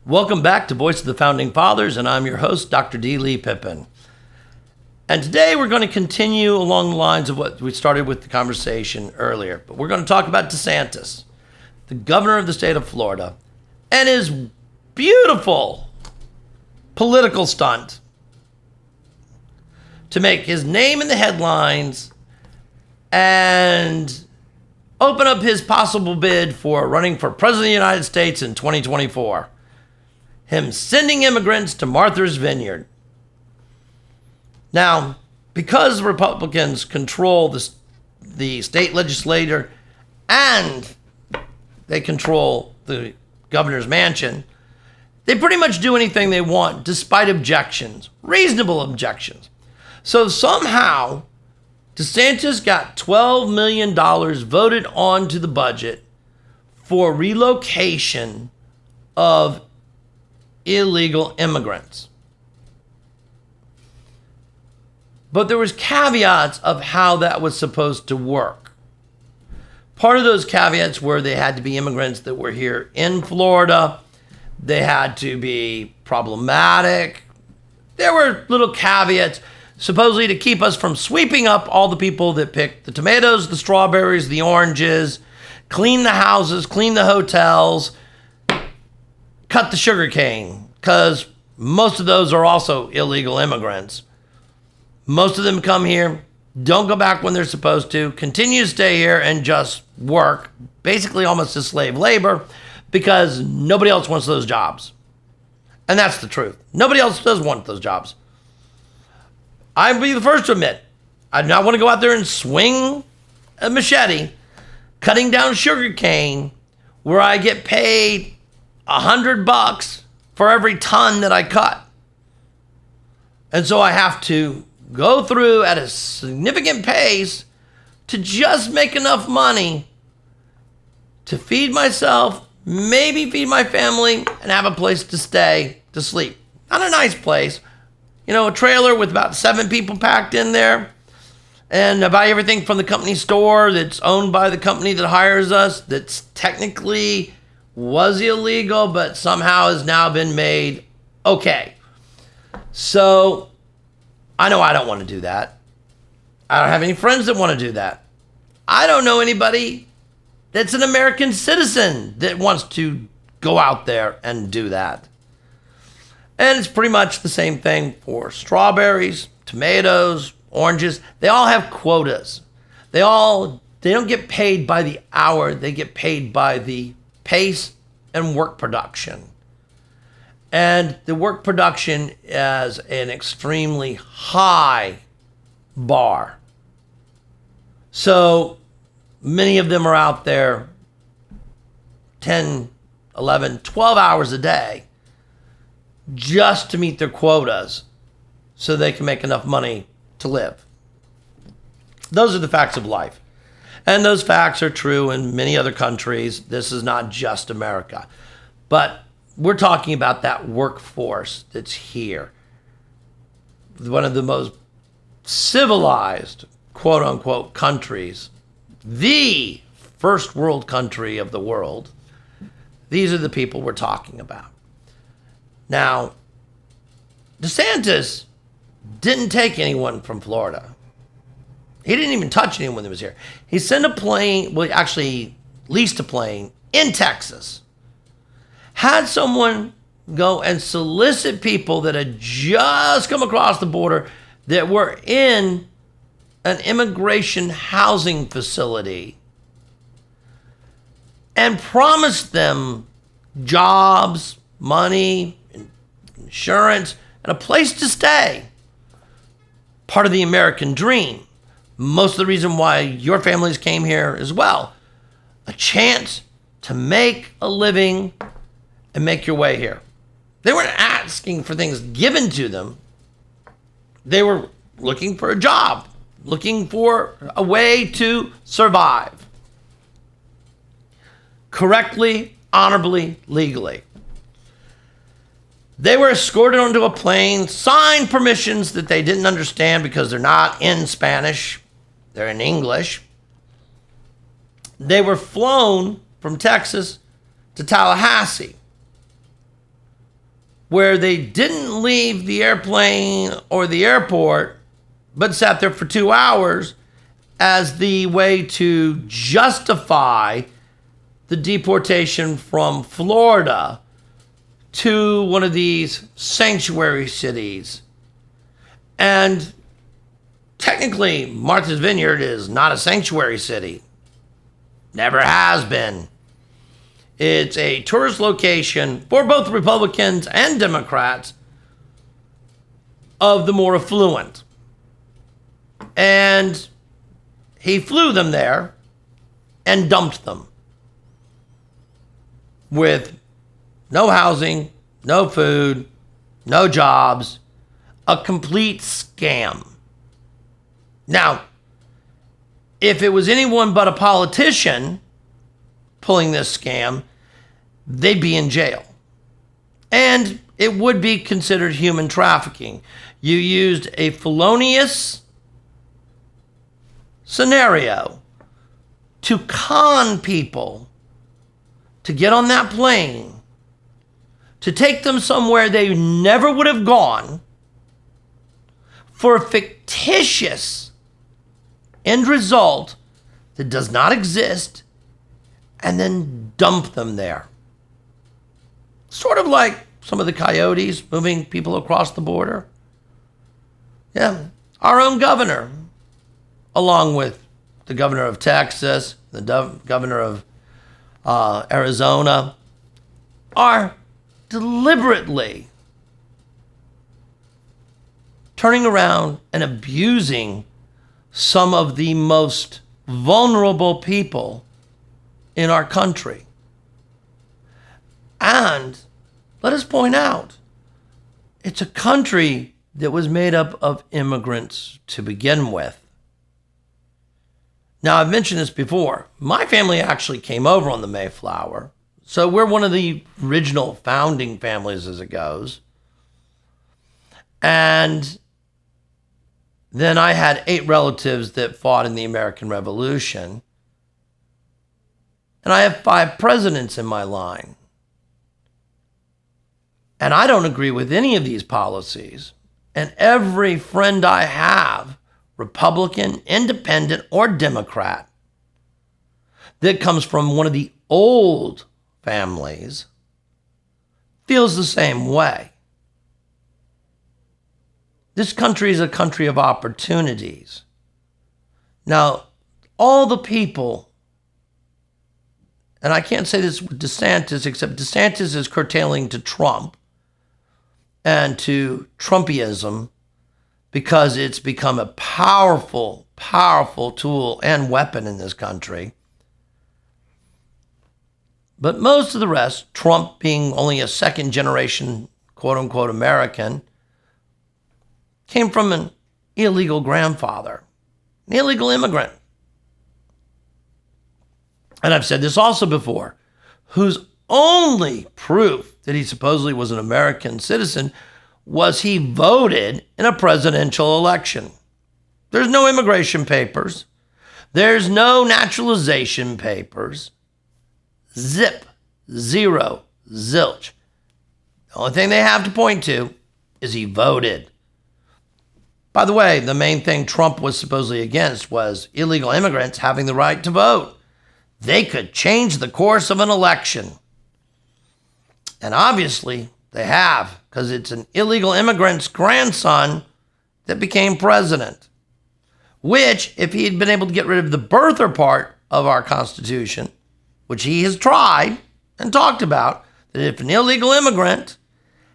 Welcome back to Voice of the Founding Fathers, and I'm your host, Dr. D. Lee Pippin. And today we're going to continue along the lines of what we started with the conversation earlier. But we're going to talk about Desantos, the governor of the state of Florida, and his beautiful political stunt to make his name in the headlines and open up his possible bid for running for president of the United States in 2024. Him sending immigrants to Martha's Vineyard. Now, because Republicans control the state legislature and they control the governor's mansion, they pretty much do anything they want despite objections, reasonable objections. So somehow, DeSantis got $12 million voted onto the budget for relocation of illegal immigrants. But there was caveats of how that was supposed to work. Part of those caveats were they had to be immigrants that were here in Florida. They had to be problematic. There were little caveats supposedly to keep us from sweeping up all the people that picked the tomatoes, the strawberries, the oranges, clean the houses, clean the hotels, cut the sugar cane, because most of those are also illegal immigrants. Most of them come here, don't go back when they're supposed to, continue to stay here and just work, basically almost as slave labor, because nobody else wants those jobs. And that's the truth. Nobody else does want those jobs. I'd be the first to admit, I do not want to go out there and swing a machete, cutting down sugar cane, where I get paid $100 for every ton that I cut. And so I have to go through at a significant pace to just make enough money to feed myself, maybe feed my family, and have a place to stay, to sleep. Not a nice place. You know, a trailer with about 7 people packed in there. And I buy everything from the company store that's owned by the company that hires us, that's technically was illegal, but somehow has now been made okay. So I know I don't want to do that. I don't have any friends that want to do that. I don't know anybody that's an American citizen that wants to go out there and do that. And it's pretty much the same thing for strawberries, tomatoes, oranges. They all have quotas. They don't get paid by the hour. They get paid by the pace and work production. And the work production is an extremely high bar. So many of them are out there 10, 11, 12 hours a day just to meet their quotas so they can make enough money to live. Those are the facts of life. And those facts are true in many other countries. This is not just America. But we're talking about that workforce that's here. One of the most civilized, quote unquote, countries, the first world country of the world. These are the people we're talking about. Now, DeSantis didn't take anyone from Florida. He didn't even touch anyone that was here. He sent a plane, well, actually leased a plane in Texas. Had someone go and solicit people that had just come across the border that were in an immigration housing facility and promised them jobs, money, insurance, and a place to stay. Part of the American dream. Most of the reason why your families came here as well. A chance to make a living and make your way here. They weren't asking for things given to them. They were looking for a job, looking for a way to survive. Correctly, honorably, legally. They were escorted onto a plane, signed permissions that they didn't understand because they're not in Spanish, they're in English. They were flown from Texas to Tallahassee. where they didn't leave the airplane or the airport, but sat there for 2 hours as the way to justify the deportation from Florida to one of these sanctuary cities. And technically, Martha's Vineyard is not a sanctuary city. Never has been. It's a tourist location for both Republicans and Democrats of the more affluent. And he flew them there and dumped them with no housing, no food, no jobs, a complete scam. Now, if it was anyone but a politician pulling this scam, they'd be in jail. And it would be considered human trafficking. You used a felonious scenario to con people to get on that plane, to take them somewhere they never would have gone for a fictitious end result that does not exist, and then dump them there. Sort of like some of the coyotes moving people across the border. Yeah, our own governor, along with the governor of Texas, the governor of Arizona, are deliberately turning around and abusing some of the most vulnerable people in our country. And let us point out, it's a country that was made up of immigrants to begin with. Now, I've mentioned this before. My family actually came over on the Mayflower. So we're one of the original founding families as it goes. And then I had 8 relatives that fought in the American Revolution. And I have 5 presidents in my line. And I don't agree with any of these policies. And every friend I have, Republican, Independent, or Democrat, that comes from one of the old families, feels the same way. This country is a country of opportunities. Now, all the people, and I can't say this with DeSantis, except DeSantis is curtailing to Trump and to Trumpism because it's become a powerful, powerful tool and weapon in this country. But most of the rest, Trump being only a second generation, quote unquote, American, came from an illegal grandfather, an illegal immigrant. And I've said this also before, whose only proof that he supposedly was an American citizen was he voted in a presidential election. There's no immigration papers. There's no naturalization papers. Zip, zero, zilch. The only thing they have to point to is he voted. By the way, the main thing Trump was supposedly against was illegal immigrants having the right to vote. They could change the course of an election. And obviously they have, because it's an illegal immigrant's grandson that became president. Which, if he had been able to get rid of the birther part of our Constitution, which he has tried and talked about, that if an illegal immigrant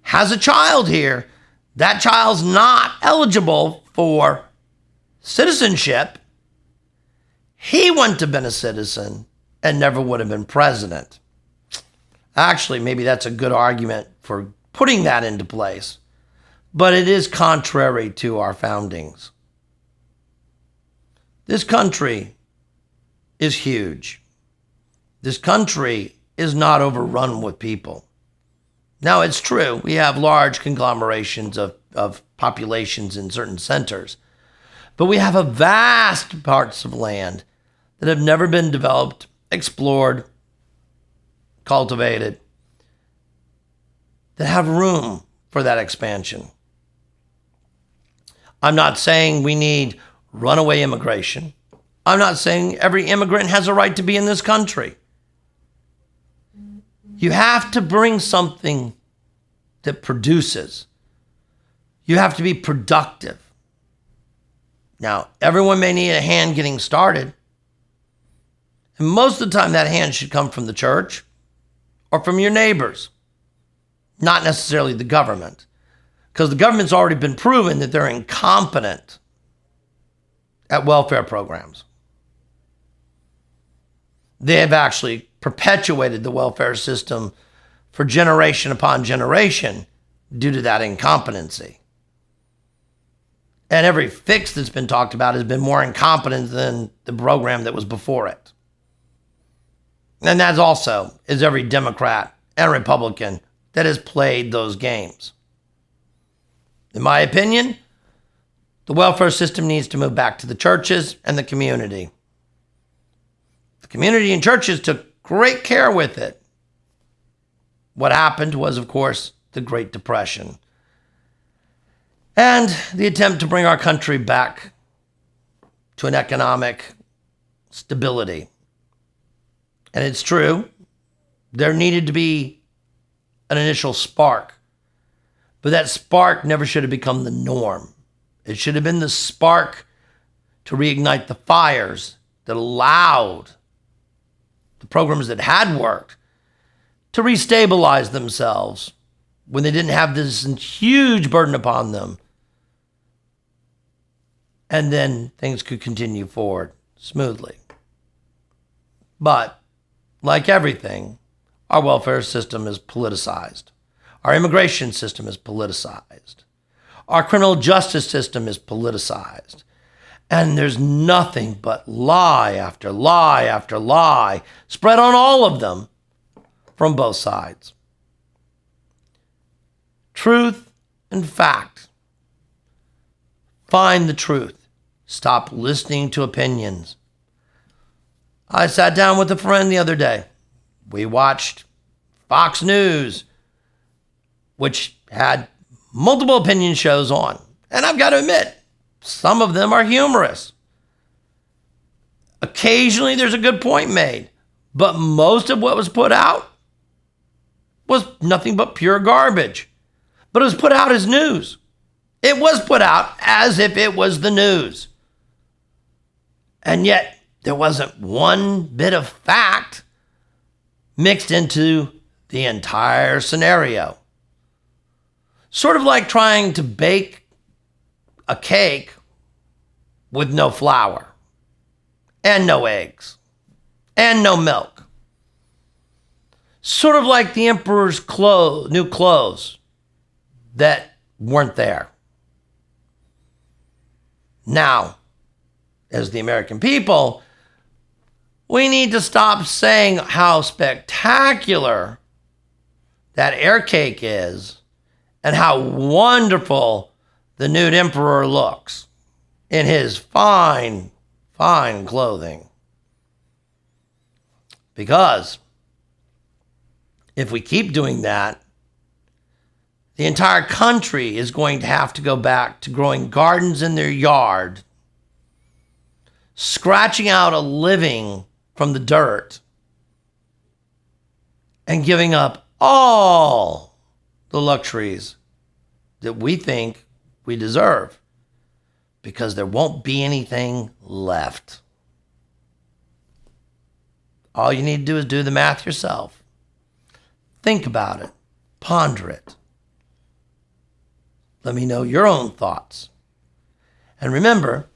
has a child here, that child's not eligible for citizenship, he wouldn't have been a citizen and never would have been president. Actually, maybe that's a good argument for putting that into place, but it is contrary to our foundings. This country is huge. This country is not overrun with people. Now, it's true, we have large conglomerations of populations in certain centers, but we have a vast parts of land that have never been developed, explored, cultivated, that have room for that expansion. I'm not saying we need runaway immigration. I'm not saying every immigrant has a right to be in this country. You have to bring something that produces. You have to be productive. Now, everyone may need a hand getting started. And most of the time, that hand should come from the church or from your neighbors, not necessarily the government. Because the government's already been proven that they're incompetent at welfare programs. They have actually perpetuated the welfare system for generation upon generation due to that incompetency. And every fix that's been talked about has been more incompetent than the program that was before it. And that also is every Democrat and Republican that has played those games. In my opinion, the welfare system needs to move back to the churches and the community. The community and churches took great care with it. What happened was, of course, the Great Depression and the attempt to bring our country back to an economic stability. And it's true, there needed to be an initial spark. But that spark never should have become the norm. It should have been the spark to reignite the fires that allowed the programs that had worked to restabilize themselves when they didn't have this huge burden upon them. And then things could continue forward smoothly. But like everything, our welfare system is politicized. Our immigration system is politicized. Our criminal justice system is politicized. And there's nothing but lie after lie after lie spread on all of them from both sides. Truth and fact. Find the truth. Stop listening to opinions. I sat down with a friend the other day. We watched Fox News, which had multiple opinion shows on. And I've got to admit, some of them are humorous. Occasionally there's a good point made, but most of what was put out was nothing but pure garbage. But it was put out as news. It was put out as if it was the news. And yet there wasn't one bit of fact mixed into the entire scenario. Sort of like trying to bake a cake with no flour and no eggs and no milk. Sort of like the emperor's new clothes that weren't there. Now, as the American people, we need to stop saying how spectacular that air cake is and how wonderful the new emperor looks in his fine, fine clothing. Because if we keep doing that, the entire country is going to have to go back to growing gardens in their yard, scratching out a living from the dirt, and giving up all the luxuries that we think we deserve, because there won't be anything left. All you need to do is do the math yourself. Think about it. Ponder it. Let me know your own thoughts. And remember,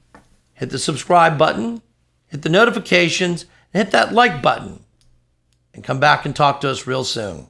hit the subscribe button, hit the notifications, and hit that like button. And come back and talk to us real soon.